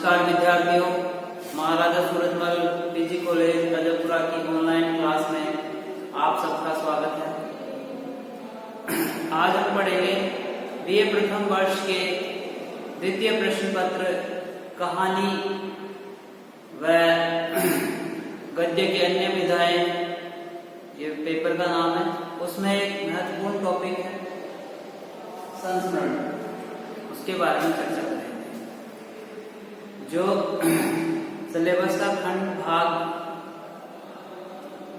नमस्कार विद्यार्थियों, महाराजा Surajmal PG college अजयपुरा की ऑनलाइन क्लास में आप सबका स्वागत है। आज हम पढ़ेंगे बीए प्रथम वर्ष के द्वितीय प्रश्न पत्र कहानी व गद्य की अन्य विधाएं, ये पेपर का नाम है। उसमें एक महत्वपूर्ण टॉपिक है संस्मरण, उसके बारे में चर्चा करेंगे। जो सिलेबस का खंड भाग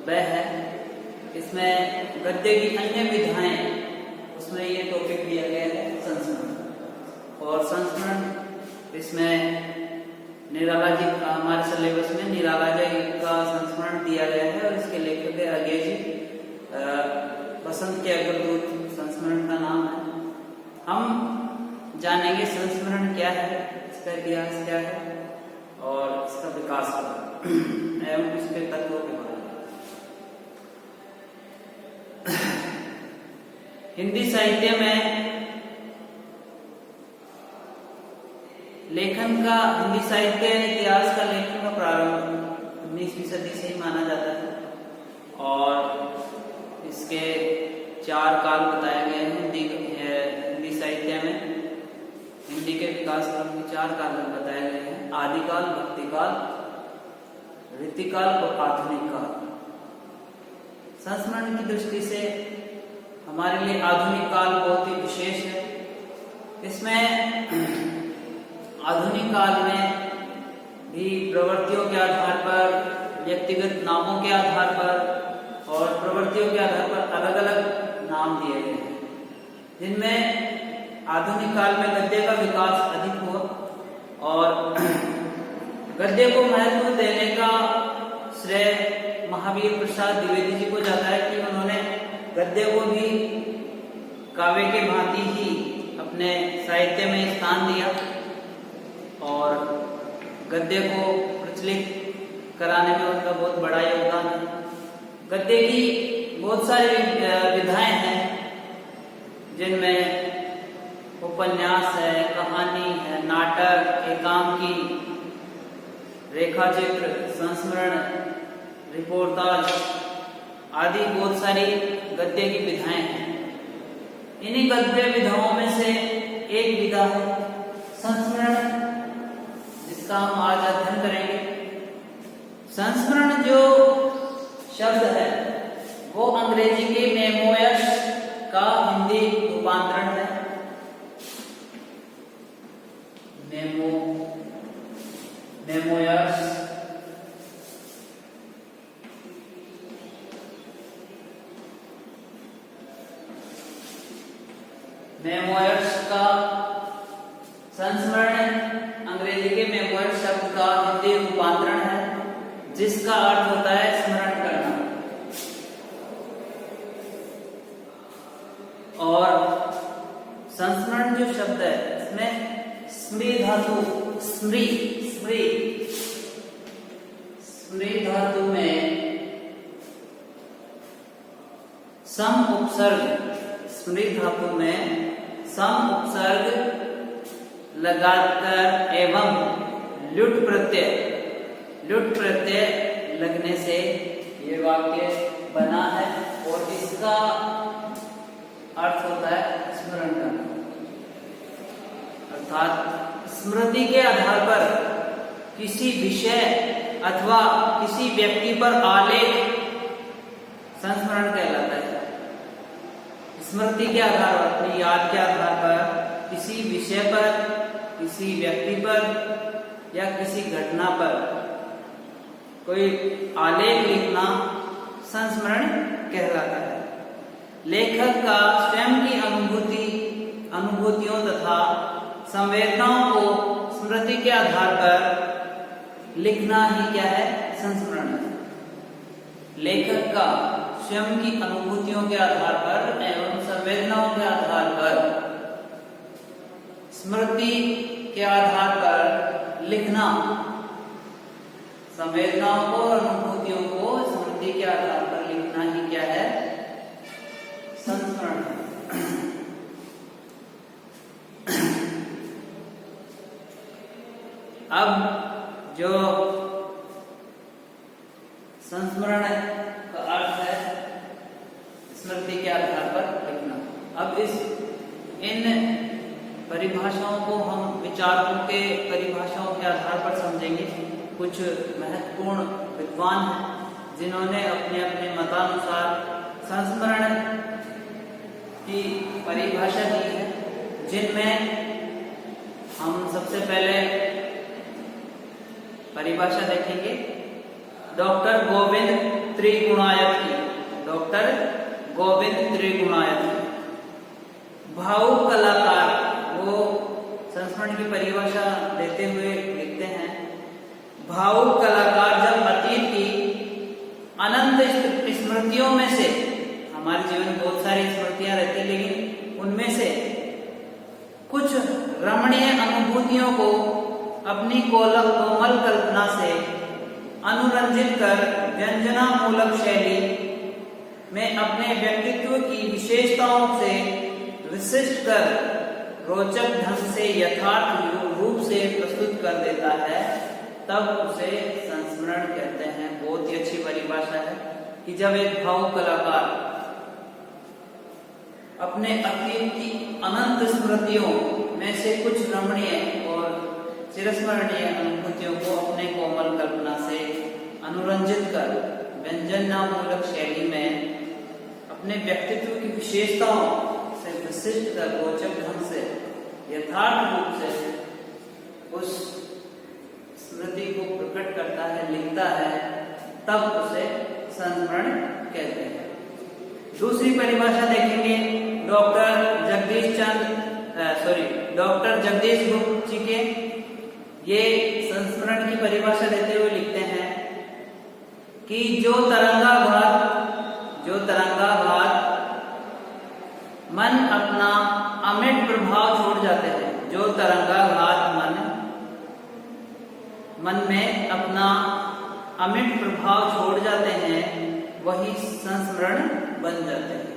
वह है, इसमें गद्य की अन्य विधाएं, उसमें ये टॉपिक दिया गया है संस्मरण। और संस्मरण इसमें निराला जी का, हमारे सिलेबस में निराला जी का संस्मरण दिया गया है और इसके लेखक है अजय जी। बसंत के अग्रदूत संस्मरण का नाम है। हम जानेंगे संस्मरण क्या है, इसका इतिहास क्या है और इसका विकास एवं इसके तत्वों के बारे में। हिंदी साहित्य में हिंदी साहित्य इतिहास का लेखन का प्रारंभ 19वीं सदी से ही माना जाता है और इसके 4 काल बताए गए हैं हिंदी साहित्य में। हिंदी के विकास क्रम के 4 काल बताए गए हैं: आदिकाल, भक्तिकाल, रीतिकाल और आधुनिक काल। संस्मरण की दृष्टि से हमारे लिए आधुनिक काल बहुत ही विशेष है। इसमें आधुनिक काल में भी प्रवृत्तियों के आधार पर, व्यक्तिगत नामों के आधार पर और प्रवृत्तियों के आधार पर अलग अलग नाम दिए गए हैं, जिनमें आधुनिक काल में गद्य का विकास अधिक हुआ और गद्य को महत्व देने का श्रेय महावीर प्रसाद द्विवेदी जी को जाता है कि उन्होंने गद्य को भी काव्य के भांति ही अपने साहित्य में स्थान दिया और गद्य को प्रचलित कराने में उनका बहुत बड़ा योगदान है। गद्य की बहुत सारी विधाएं हैं, जिनमें उपन्यास है, कहानी है, नाटक, एकांकी, रेखाचित्र, संस्मरण, रिपोर्टाज आदि बहुत सारी गद्य की विधाएं हैं। इन्हीं गद्य विधाओं में से एक विधा है संस्मरण, जिसका हम आज अध्ययन करेंगे। संस्मरण जो शब्द है वो अंग्रेजी के मेमोयर्स का हिंदी रूपांतरण है। मेमोयर्स का संस्मरण अंग्रेजी के मेमोयर्स शब्द का हिंदी रूपांतरण है, जिसका अर्थ होता है स्मरण करना। और संस्मरण जो शब्द है इसमें स्मृ धातु, स्मृ धातु में सम उपसर्ग, स्मृ धातु में सम उपसर्ग लगाकर एवं लुट प्रत्यय लगने से ये वाक्य बना है और इसका अर्थ होता है स्मरण करना। अर्थात स्मृति के आधार पर किसी विषय अथवा किसी व्यक्ति पर आलेख संस्मरण कहलाता है। स्मृति के आधार पर, अपनी याद के आधार पर किसी विषय पर, किसी व्यक्ति पर या किसी घटना पर कोई आलेख लिखना संस्मरण कहलाता है। लेखक का स्वयं की अनुभूतियों तथा संवेदनाओं को स्मृति के आधार पर लिखना ही क्या है? संस्मरण है। लेखक का स्वयं की अनुभूतियों के आधार पर एवं संवेदनाओं के आधार पर स्मृति के आधार पर लिखना, संवेदनाओं को और अनुभूतियों को स्मृति के आधार पर लिखना ही क्या है? संस्मरण। अब जो संस्मरण का अर्थ है स्मृति के आधार पर लिखना। अब इन परिभाषाओं को हम विचारकों के परिभाषाओं के आधार पर समझेंगे। कुछ महत्वपूर्ण विद्वान हैं जिन्होंने अपने अपने मतानुसार संस्मरण की परिभाषा दी है, जिनमें हम सबसे पहले परिभाषा देखेंगे डॉक्टर गोविंद त्रिगुणायत की। डॉक्टर गोविंद त्रिगुणायत की भावुक कलाकार, वो संस्मरण की परिभाषा देते हुए लिखते हैं, भावुक कलाकार जब अतीत की अनंत स्मृतियों में से, हमारे जीवन में बहुत सारी स्मृतियां रहती, लेकिन उनमें से कुछ रमणीय अनुभूतियों को अपनी कोमल कल्पना से अनुरंजित कर व्यंजनामूलक शैली में अपने व्यक्तित्व की विशेषताओं से विशिष्ट कर रोचक ढंग से यथार्थ रूप से प्रस्तुत कर देता है, तब उसे संस्मरण कहते हैं। बहुत ही अच्छी परिभाषा है कि जब एक भावुक कलाकार अपने अतीत की अनंत स्मृतियों में से कुछ रमणीय और चिरस्मरणीय अनुभूतियों को अपने कोमल कल्पना से अनुरंजित कर व्यंजनामूलक शैली में अपने व्यक्तित्व की विशेषताओं से विशिष्ट कर रोचक ढंग से यथार्थ रूप से उस स्मृति को प्रकट करता है, लिखता है, तब उसे संस्मरण कहते हैं। दूसरी परिभाषा देखेंगे डॉक्टर जगदीश गुप्त जी के। ये संस्मरण की परिभाषा देते हुए लिखते हैं कि जो तरंगाघात मन अपना अमिट प्रभाव छोड़ जाते हैं, जो तरंगाघात मन में अपना अमिट प्रभाव छोड़ जाते हैं, वही संस्मरण बन जाते हैं।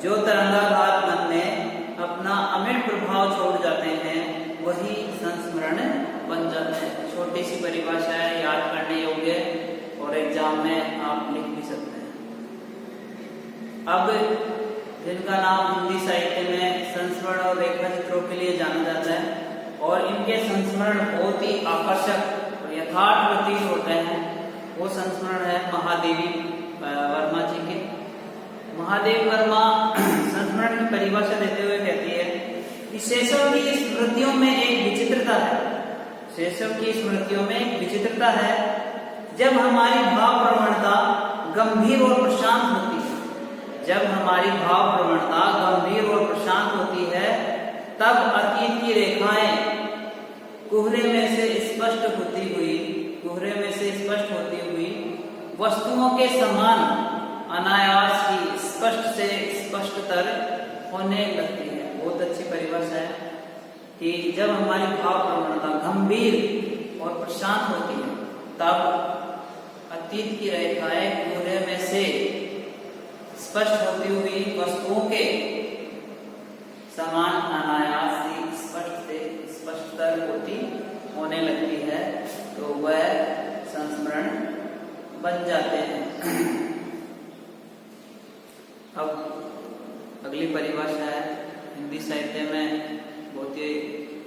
जो तरंगाघात मन में अपना अमिट प्रभाव छोड़ जाते हैं, वही संस्मरण बन जाते हैं। छोटी सी परिभाषा है, याद करने योग्य, और एग्जाम में आप लिख भी सकते हैं। अब जिनका नाम हिंदी साहित्य में संस्मरण और रेखा चित्रों के लिए जाना जाता है, और इनके संस्मरण बहुत ही आकर्षक और यथार्थ प्रतीत होते हैं, वो संस्मरण है महादेवी वर्मा जी के। महादेवी वर्मा संस्मरण की परिभाषा देते हुए कहती है कि शेषव की स्मृतियों में एक विचित्रता है। शेषव की स्मृतियों में एक विचित्रता है, जब हमारी भाव प्रवणता गंभीर और प्रशांत होती है। जब हमारी भाव प्रवणता गंभीर और प्रशांत होती है, तब अतीत की रेखाएं कोहरे में से स्पष्ट होती हुई वस्तुओं के समान अनायास ही स्पष्ट से स्पष्टतर होने लगती है। बहुत अच्छी परिभाषा है कि जब हमारी भाव प्रवणता गंभीर और प्रशांत होती है, तब अतीत की रेखाएं कोहरे में से स्पष्ट होती हुई वस्तुओं के समान अनायास ही स्पष्ट से स्पष्टतर होने लगती है, तो वह संस्मरण बन जाते हैं। अब अगली परिभाषा है, हिंदी साहित्य में बहुत ही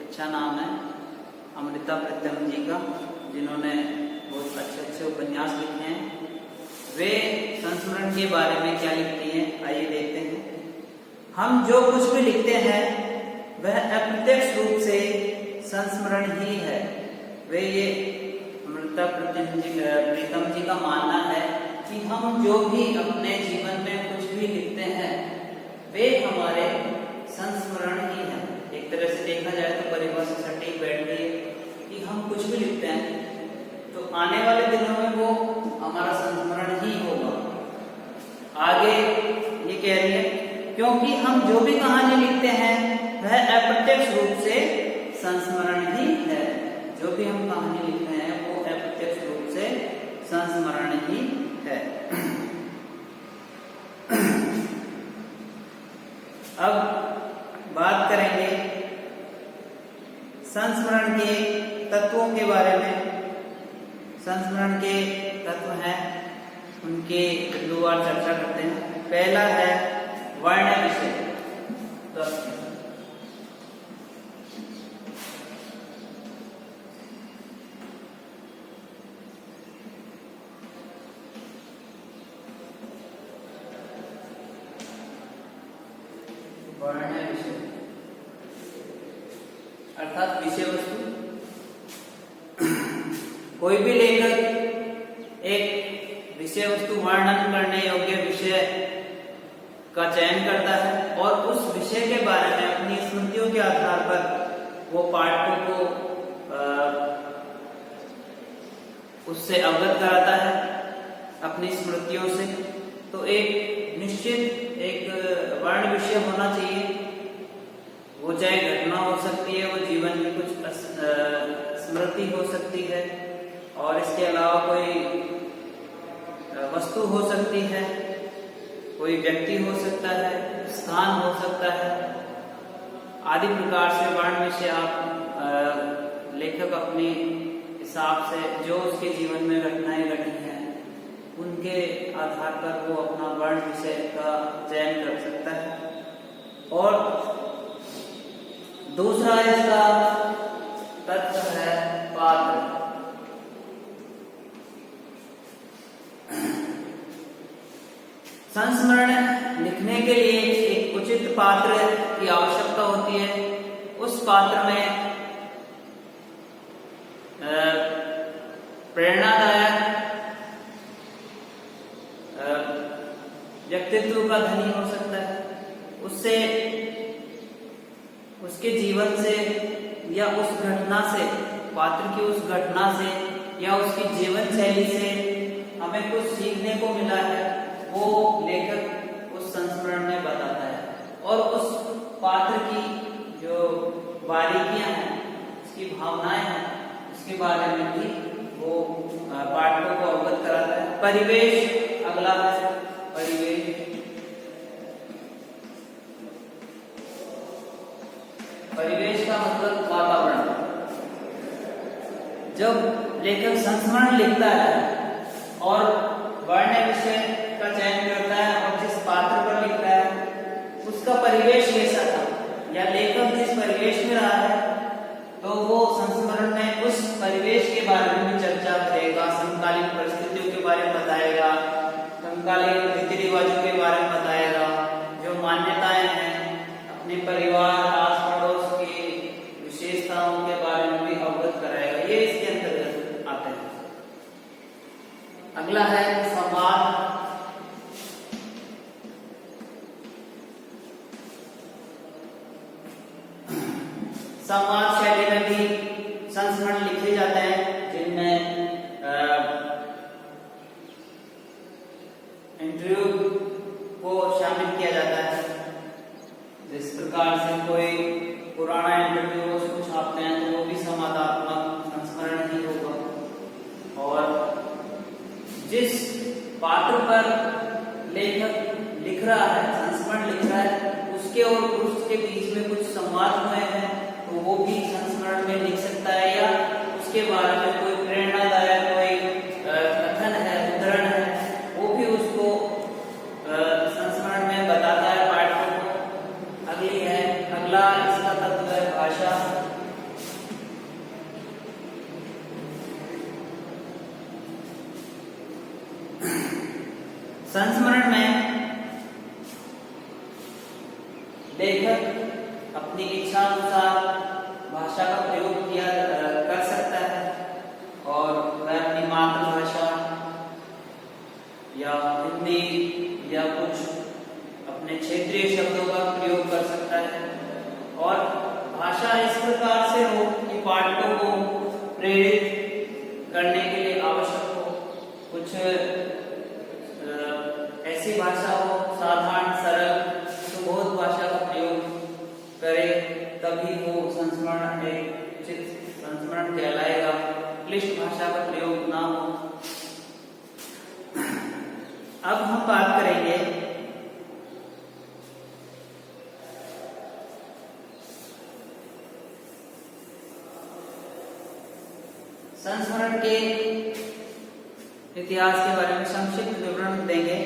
अच्छा नाम है अमृता प्रीतम जी का, जिन्होंने बहुत अच्छे अच्छे उपन्यास लिखे हैं। वे संस्मरण के बारे में क्या लिखती हैं, आइए देखते हैं। हम जो कुछ भी लिखते हैं वह अप्रत्यक्ष रूप से संस्मरण ही है। वे ये अमृता प्रीतम जी का मानना है कि हम जो भी अपने जीवन में कुछ भी लिखते हैं, वे हमारे संस्मरण ही है। एक तरह से देखा जाए तो परिभाषा सटीक बैठ गई कि हम कुछ भी लिखते हैं तो आने वाले दिनों में वो हमारा संस्मरण ही होगा। आगे ये कह रही है, क्योंकि हम जो भी कहानी लिखते हैं वह अप्रत्यक्ष रूप से संस्मरण ही है। जो भी हम कहानी लिखते हैं वो अप्रत्यक्ष रूप से संस्मरण ही है। अब बात करेंगे संस्मरण के तत्वों के बारे में, संस्मरण के तत्व हैं उनके बिंदुवार चर्चा करते हैं। पहला है वर्ण विषय। वर्ण विषय अर्थात विषय वस्तु। कोई भी लेखक एक विषय वस्तु वर्णन करने योग्य विषय का चयन करता है और उस विषय के बारे में अपनी स्मृतियों के आधार पर वो पाठकों को उससे अवगत कराता है अपनी स्मृतियों से। तो एक निश्चित एक वर्ण विषय होना चाहिए, वो चाहे घटना हो सकती है, वो जीवन की कुछ स्मृति हो सकती है, और इसके अलावा कोई वस्तु हो सकती है, कोई व्यक्ति हो सकता है, स्थान हो सकता है, आदि प्रकार से वर्ण विषय आप लेखक अपने हिसाब से जो उसके जीवन में घटनाएं घटी हैं उनके आधार पर वो अपना वर्ण विषय का चयन कर सकता है। और दूसरा इसका तत्व है पात्र। संस्मरण लिखने के लिए एक उचित पात्र की आवश्यकता होती है। उस पात्र में प्रेरणादायक व्यक्तित्व का धनी हो सकता है, उससे उसके जीवन से या उस घटना से, पात्र की उस घटना से या उसकी जीवन शैली से हमें कुछ सीखने को मिला है, वो लेखक उस संस्मरण में बताता है। और उस पात्र की जो बारीकियां हैं, उसकी भावनाएं हैं, उसके बारे में भी वो पाठकों को अवगत कराता है। परिवेश अगला है। परिवेश का मतलब वातावरण। जब लेखक संस्मरण लिखता है और वर्ण विषय का चयन करता है और जिस पात्र पर लिख रहा है उसका परिवेश कैसा था या लेखक जिस परिवेश में रहा है, तो वो संस्मरण में उस परिवेश के बारे में भी चर्चा करेगा, समकालीन परिस्थितियों के बारे में बताएगा, समकालीन रीति रिवाजों के बारे में बताएगा, जो मान्यताएं हैं, अपने परिवार आस पड़ोस की विशेषताओं के बारे में भी अवगत कराएगा। ये इसके अंतर्गत आते हैं। अगला है संवाद। संवाद शैली में भी संस्मरण लिखे जाते हैं, जिनमें इंटरव्यू को शामिल किया जाता है। जिस प्रकार से कोई पुराना इंटरव्यू उसको छापते हैं तो वो भी संवादात्मक संस्मरण ही होगा। और जिस पात्र पर लेखक लिख रहा है, संस्मरण लिख रहा है, उसके और पृष्ठ के बीच में कुछ संवाद हुए हैं तो वो भी संस्मरण में लिख सकता है, या उसके बारे में कोई प्रेरणादायक कोई कथन है, उदाहरण है, वो भी उसको संस्मरण में बताता है पाठकों को। अगला इसका तत्व है भाषा। संस्मरण में लेखक अपनी इच्छा अनुसार भाषा का प्रयोग कर सकता है और वह अपनी मातृभाषा या हिंदी या कुछ अपने क्षेत्रीय शब्दों का प्रयोग कर सकता है। और भाषा इस प्रकार से हो कि पाठकों को प्रेरित करने के लिए आवश्यक हो। कुछ ऐसी भाषा हो, साधारण सरल सुबोध भाषा का प्रयोग करे, तभी वो संस्मरण एक उचित संस्मरण कहलाएगा। क्लिष्ट भाषा का प्रयोग ना हो। अब हम बात करेंगे संस्मरण के इतिहास के बारे में संक्षिप्त विवरण देंगे।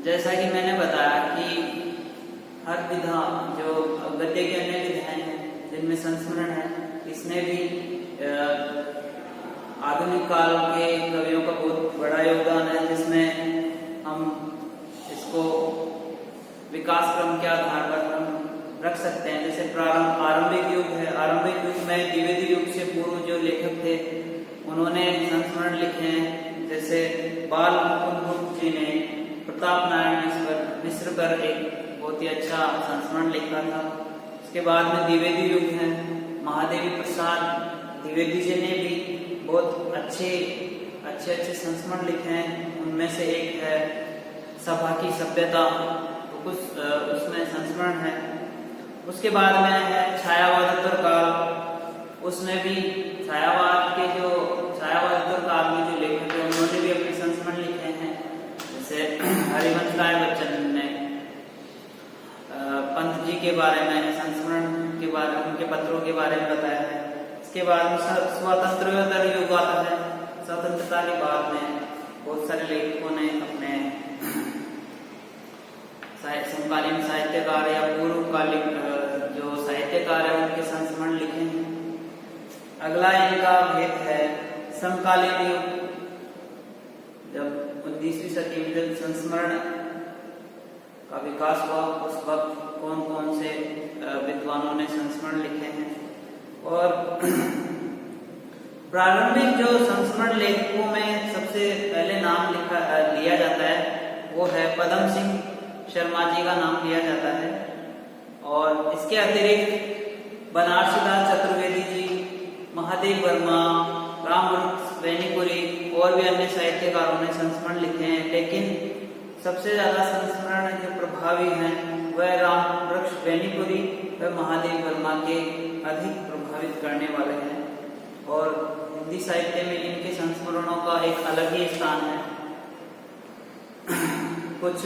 जैसा कि मैंने बताया कि हर विधा जो गद्य के अन्य विधाएं हैं जिनमें संस्मरण है, इसमें भी आधुनिक काल के कवियों का बहुत बड़ा योगदान है, जिसमें हम इसको विकास क्रम के आधार पर हम रख सकते हैं। जैसे आरंभिक युग है, आरंभिक युग में द्विवेदी युग से पूर्व जो लेखक थे उन्होंने संस्मरण लिखे हैं। जैसे बाल मुकुंद जी ने प्रताप नारायण मिश्र पर एक बहुत ही अच्छा संस्मरण लिखा था। उसके बाद में द्विवेदी युग है, महादेवी प्रसाद द्विवेदी जी ने भी बहुत अच्छे संस्मरण लिखे हैं। उनमें से एक है सभा की सभ्यता, उसमें संस्मरण है। उसके बाद में है छायावादोत्तर काल, उसमें भी छायावादोत्तर काल में जो लेखक हैं उन्होंने भी अपने संस्मरण लिखे हैं। जैसे हरिवंश राय बच्चन ने पंत जी के बारे में संस्मरण के बारे में, उनके पत्रों के बारे में बताया है। इसके बाद में स्वतंत्रोत्तर युग आता है। स्वतंत्रता के बाद में बहुत सारे लेखकों ने अपने समकालीन साहित्यकार या पूर्वकालिक जो साहित्यकार है उनके संस्मरण लिखे हैं। अगला इनका भेद है समकालीन युग। जब 19वीं सदी में जब संस्मरण का विकास हुआ, उस वक्त कौन कौन से विद्वानों ने संस्मरण लिखे हैं। और प्रारंभिक जो संस्मरण लेखकों में सबसे पहले नाम लिया जाता है वो है पदम सिंह शर्मा जी का नाम लिया जाता है। और इसके अतिरिक्त बनारसीदास चतुर्वेदी जी, महादेव वर्मा, रामवृक्ष वैनीपुरी और भी अन्य साहित्यकारों ने संस्मरण लिखे हैं। लेकिन सबसे ज्यादा संस्मरण जो प्रभावी हैं वह रामवृक्ष वैनीपुरी व महादेव वर्मा के अधिक प्रभावित करने वाले हैं। और हिंदी साहित्य में इनके संस्मरणों का एक अलग ही स्थान है। कुछ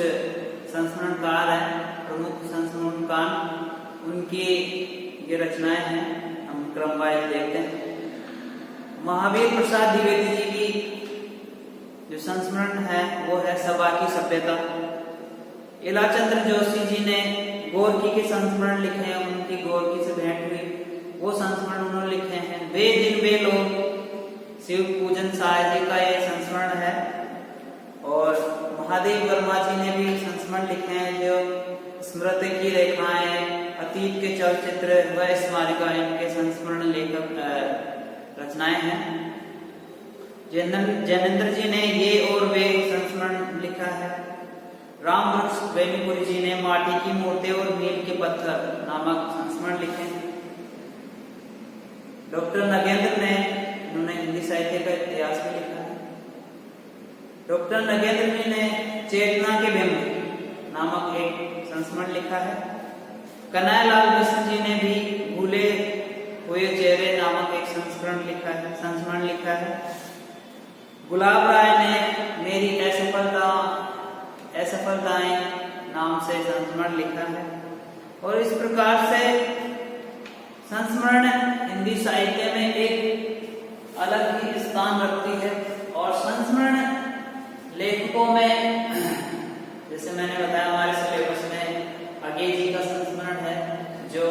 संस्मरणकार हैं, प्रमुख संस्मरणकार, उनकी ये रचनाएं हैं, हम क्रमवाइज देखते हैं। महावीर प्रसाद द्विवेदी जी की जो संस्मरण है वो है सभा की सभ्यता। इलाचंद्र जोशी जी ने गोरकी के संस्मरण लिखे हैं, उनकी गोरकी से भेंट हुई, वो संस्मरण उन्होंने लिखे हैं। वे दिन वे लोग शिव पूजन साय जी का ये संस्मरण है। और महादेव वर्मा जी ने भी संस्मरण लिखे हैं, जो स्मृति की रेखाएं, अतीत के चलचित्र व स्मारिका इनके संस्मरण लेखक रचनाएं हैं। जैनेन्द्र जी ने ये और वे संस्मरण लिखा है। रामवृक्ष वैनीपुरी जी ने माटी की मूर्ति और मील के पत्थर नामक संस्मरण लिखे हैं। डॉक्टर नगेंद्र ने उन्होंने हिंदी साहित्य का इतिहास में लिखा है। डॉक्टर नगेंद्र जी ने चेतना के बिंब नामक एक संस्मरण लिखा है। कन्हैयालाल मिश्र जी ने भी भूले हुए चेहरे नामक एक संस्मरण लिखा है। गुलाब राय ने मेरी असफलताएं नाम से संस्मरण लिखा है। और इस प्रकार से संस्मरण हिंदी साहित्य में एक अलग ही स्थान रखती है। और संस्मरण लेखकों में जैसे मैंने बताया हमारे सिलेबस में अज्ञे जी का संस्मरण है, जो